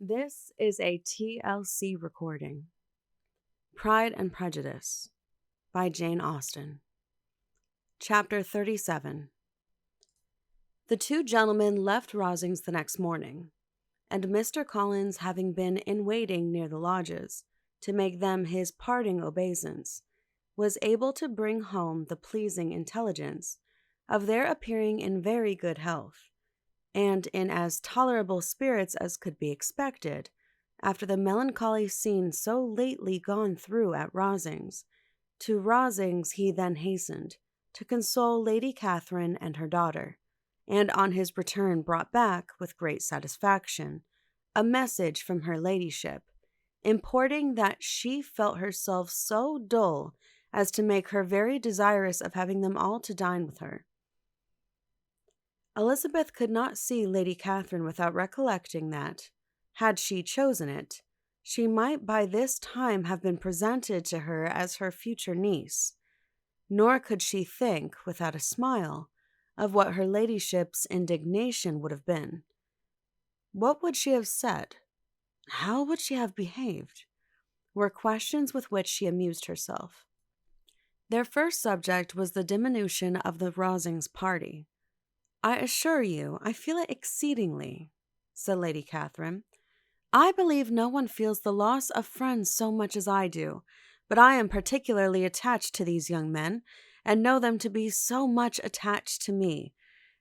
This is a TLC recording. Pride and Prejudice by Jane Austen. Chapter 37. The two gentlemen left Rosings the next morning, and Mr. Collins, having been in waiting near the lodges to make them his parting obeisance, was able to bring home the pleasing intelligence of their appearing in very good health, and in as tolerable spirits as could be expected, after the melancholy scene so lately gone through at Rosings. To Rosings he then hastened, to console Lady Catherine and her daughter, and on his return brought back, with great satisfaction, a message from her ladyship, importing that she felt herself so dull as to make her very desirous of having them all to dine with her. Elizabeth could not see Lady Catherine without recollecting that, had she chosen it, she might by this time have been presented to her as her future niece, nor could she think, without a smile, of what her ladyship's indignation would have been. What would she have said? How would she have behaved? Were questions with which she amused herself. Their first subject was the diminution of the Rosings party. "I assure you, I feel it exceedingly," said Lady Catherine. "I believe no one feels the loss of friends so much as I do, but I am particularly attached to these young men, and know them to be so much attached to me.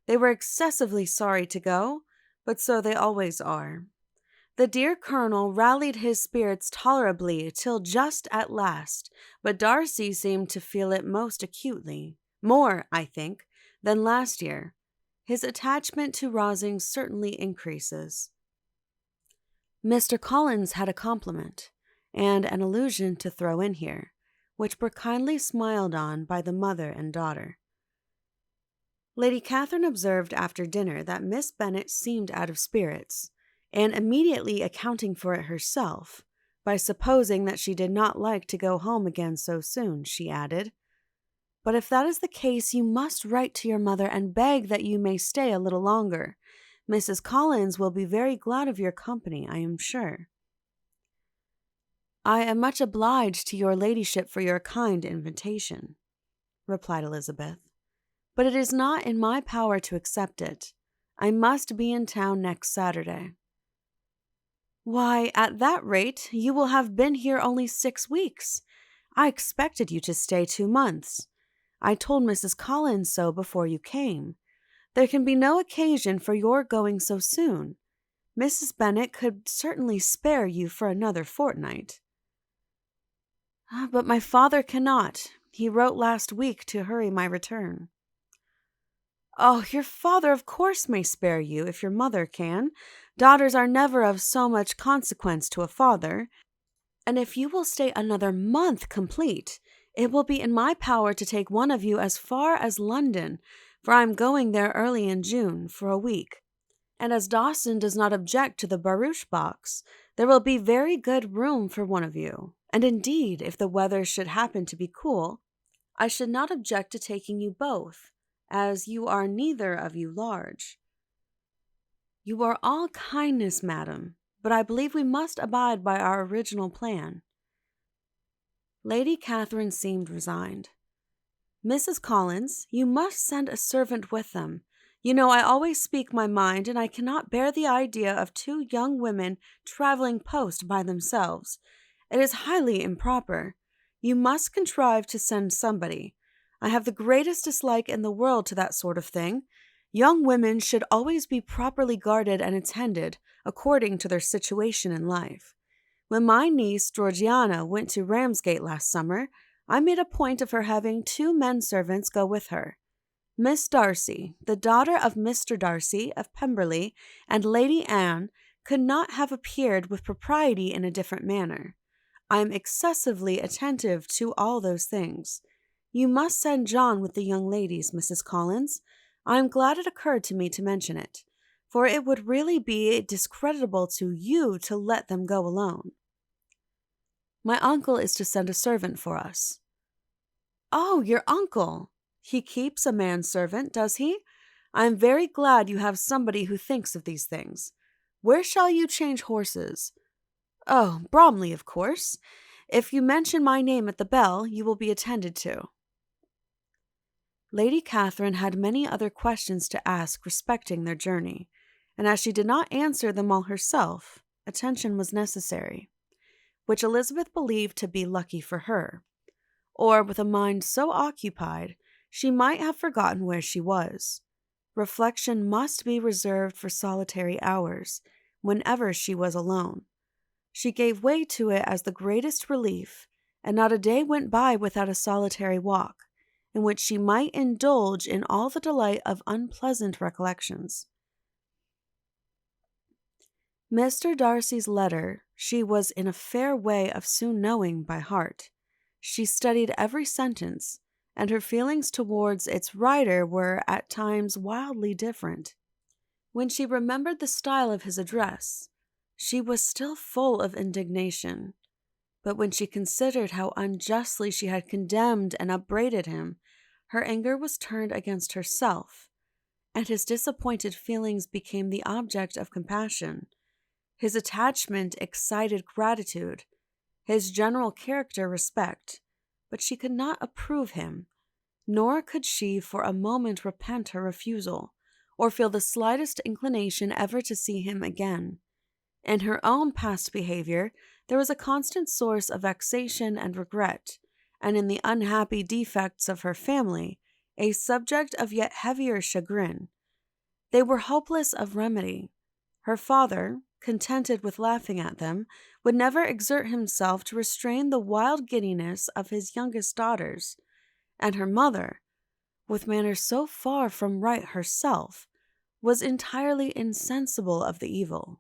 They were excessively sorry to go, but so they always are. The dear Colonel rallied his spirits tolerably till just at last, but Darcy seemed to feel it most acutely, more, I think, than last year. His attachment to Rosings certainly increases." Mr. Collins had a compliment, and an allusion to throw in here, which were kindly smiled on by the mother and daughter. Lady Catherine observed after dinner that Miss Bennet seemed out of spirits, and immediately accounting for it herself, by supposing that she did not like to go home again so soon, she added, "But if that is the case, you must write to your mother and beg that you may stay a little longer. Mrs. Collins will be very glad of your company, I am sure." "I am much obliged to your ladyship for your kind invitation," replied Elizabeth, "but it is not in my power to accept it. I must be in town next Saturday." "Why, at that rate, you will have been here only 6 weeks. I expected you to stay 2 months. I told Mrs. Collins so before you came. There can be no occasion for your going so soon. Mrs. Bennet could certainly spare you for another fortnight." "But my father cannot. He wrote last week to hurry my return." "Oh, your father of course may spare you, if your mother can. Daughters are never of so much consequence to a father. And if you will stay another month complete, it will be in my power to take one of you as far as London, for I am going there early in June, for a week. And as Dawson does not object to the barouche box, there will be very good room for one of you. And indeed, if the weather should happen to be cool, I should not object to taking you both, as you are neither of you large." "You are all kindness, madam, but I believe we must abide by our original plan." Lady Catherine seemed resigned. "Mrs. Collins, you must send a servant with them. You know I always speak my mind, and I cannot bear the idea of 2 young women traveling post by themselves. It is highly improper. You must contrive to send somebody. I have the greatest dislike in the world to that sort of thing. Young women should always be properly guarded and attended, according to their situation in life. When my niece Georgiana went to Ramsgate last summer, I made a point of her having 2 men servants go with her. Miss Darcy, the daughter of Mr. Darcy of Pemberley, and Lady Anne could not have appeared with propriety in a different manner. I am excessively attentive to all those things. You must send John with the young ladies, Mrs. Collins. I am glad it occurred to me to mention it, for it would really be discreditable to you to let them go alone." "My uncle is to send a servant for us." "Oh, your uncle! He keeps a manservant, does he? I am very glad you have somebody who thinks of these things. Where shall you change horses? Oh, Bromley, of course. If you mention my name at the bell, you will be attended to. Lady Catherine had many other questions to ask respecting their journey, and as she did not answer them all herself, attention was necessary, which Elizabeth believed to be lucky for her, or with a mind so occupied she might have forgotten where she was. Reflection must be reserved for solitary hours, whenever she was alone. She gave way to it as the greatest relief, and not a day went by without a solitary walk, in which she might indulge in all the delight of unpleasant recollections. Mr. Darcy's letter she was in a fair way of soon knowing by heart. She studied every sentence, and her feelings towards its writer were at times wildly different. When she remembered the style of his address, she was still full of indignation, but when she considered how unjustly she had condemned and upbraided him, her anger was turned against herself, and his disappointed feelings became the object of compassion. His attachment excited gratitude, his general character respect, but she could not approve him, nor could she for a moment repent her refusal, or feel the slightest inclination ever to see him again. In her own past behavior there was a constant source of vexation and regret, and in the unhappy defects of her family, a subject of yet heavier chagrin. They were hopeless of remedy. Her father, contented with laughing at them, would never exert himself to restrain the wild giddiness of his youngest daughters, and her mother, with manners so far from right herself, was entirely insensible of the evil.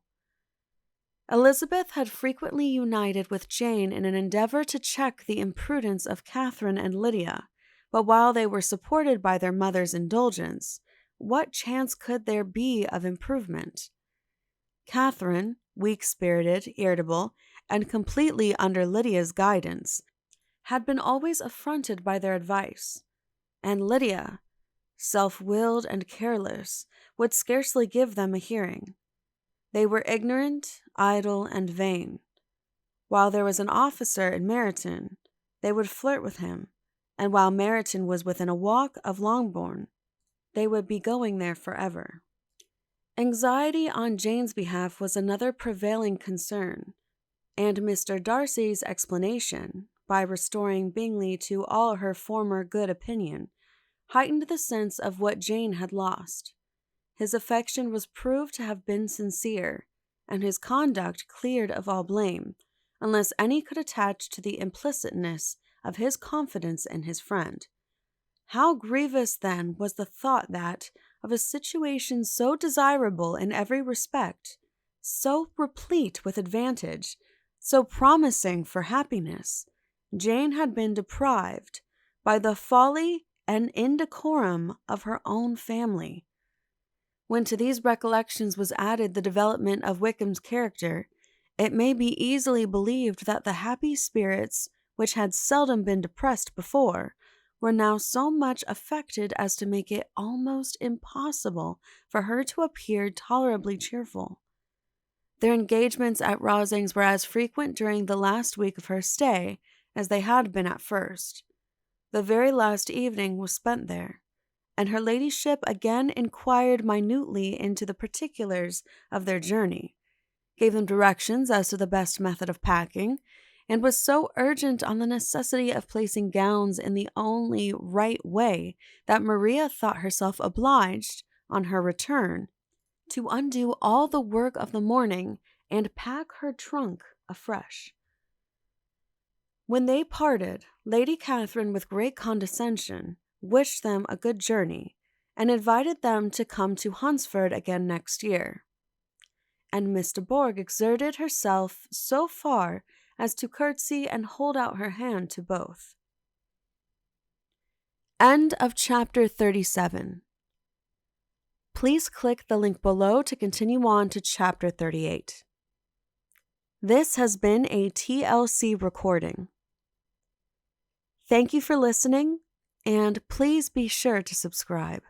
Elizabeth had frequently united with Jane in an endeavour to check the imprudence of Catherine and Lydia, but while they were supported by their mother's indulgence, what chance could there be of improvement? Catherine, weak-spirited, irritable, and completely under Lydia's guidance, had been always affronted by their advice, and Lydia, self-willed and careless, would scarcely give them a hearing. They were ignorant, idle, and vain. While there was an officer in Meryton, they would flirt with him, and while Meryton was within a walk of Longbourn, they would be going there forever. Anxiety on Jane's behalf was another prevailing concern, and Mr. Darcy's explanation, by restoring Bingley to all her former good opinion, heightened the sense of what Jane had lost. His affection was proved to have been sincere, and his conduct cleared of all blame, unless any could attach to the implicitness of his confidence in his friend. How grievous, then, was the thought that, of a situation so desirable in every respect, so replete with advantage, so promising for happiness, Jane had been deprived by the folly and indecorum of her own family. When to these recollections was added the development of Wickham's character, it may be easily believed that the happy spirits, which had seldom been depressed before, were now so much affected as to make it almost impossible for her to appear tolerably cheerful. Their engagements at Rosings were as frequent during the last week of her stay as they had been at first. The very last evening was spent there, and her ladyship again inquired minutely into the particulars of their journey, gave them directions as to the best method of packing, and was so urgent on the necessity of placing gowns in the only right way that Maria thought herself obliged, on her return, to undo all the work of the morning and pack her trunk afresh. When they parted, Lady Catherine, with great condescension, wished them a good journey, and invited them to come to Hunsford again next year. And Miss de Bourgh exerted herself so far as to curtsy and hold out her hand to both. End of chapter 37. Please click the link below to continue on to chapter 38. This has been a TLC recording. Thank you for listening, and please be sure to subscribe.